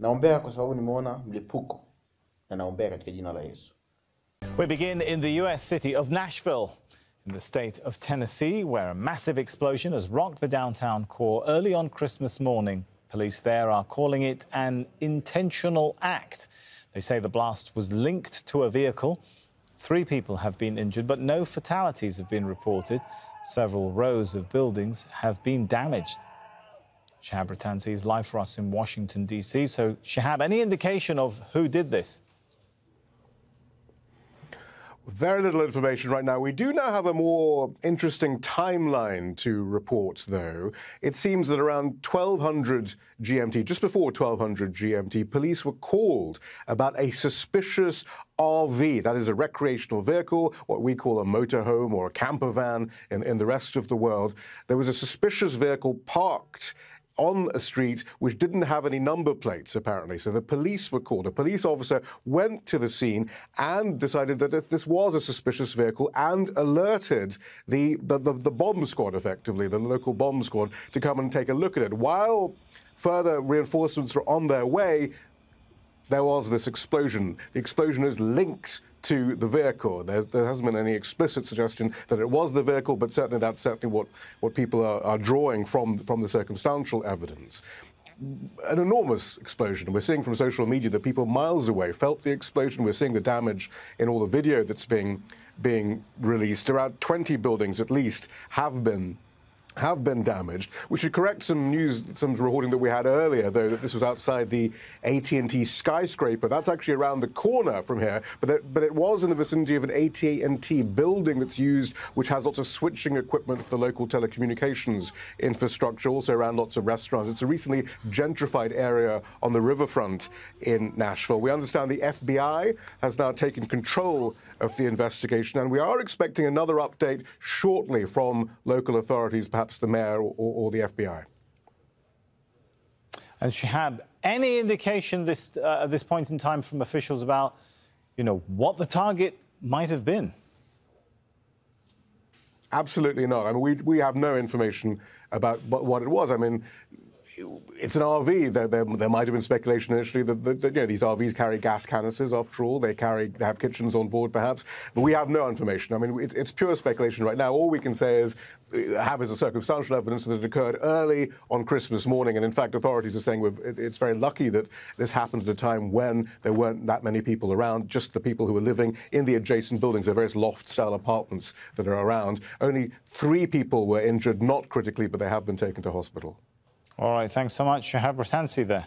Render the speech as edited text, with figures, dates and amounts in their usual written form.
Naombea kwa sababu nimeona mlipuko na naombea katika jina la Yesu. We begin in the US city of Nashville, in the state of Tennessee, where a massive explosion has rocked the downtown core early on Christmas morning. Police there are calling it an intentional act. They say the blast was linked to a vehicle. 3 people have been injured, but no fatalities have been reported. Several rows of buildings have been damaged. Shahab Ratansi is live for us in Washington, D.C. So, Shahab, any indication of who did this? Very little information right now. We do now have a more interesting timeline to report, though. It seems that around 1200 GMT, just before 1200 GMT, police were called about a suspicious RV, that is a recreational vehicle, what we call a motorhome or a camper van in the rest of the world. There was a suspicious vehicle parked on a street which didn't have any number plates, apparently. So the police were called. A police officer went to the scene and decided that this was a suspicious vehicle and alerted the bomb squad, effectively, the local bomb squad, to come and take a look at it. While further reinforcements were on their way, there was this explosion. The explosion is linked to the vehicle. There hasn't been any explicit suggestion that it was the vehicle, but certainly that's certainly what people are drawing from the circumstantial evidence. An enormous explosion. We're seeing from social media that people miles away felt the explosion. We're seeing the damage in all the video that's being released. Around 20 buildings at least have been damaged. We should correct some reporting that we had earlier, though, that this was outside the AT&T skyscraper. That's actually around the corner from here, but it was in the vicinity of an AT&T building that's used, which has lots of switching equipment for the local telecommunications infrastructure, also around lots of restaurants. It's a recently gentrified area on the riverfront in Nashville. We understand the FBI has now taken control of the investigation, and we are expecting another update shortly from local authorities, perhaps the mayor or the FBI. And Shahab, any indication at this point in time from officials about, what the target might have been? Absolutely not. I mean, we have no information about what it was. I mean, it's an RV. There might have been speculation initially that these RVs carry gas canisters. After all, they have kitchens on board, perhaps. But we have no information. I mean, it's pure speculation right now. All we can say is a circumstantial evidence that it occurred early on Christmas morning. And in fact, authorities are saying it's very lucky that this happened at a time when there weren't that many people around, just the people who were living in the adjacent buildings, the various loft-style apartments that are around. Only 3 people were injured, not critically, but they have been taken to hospital. All right, thanks so much, Shahab Ratansi there.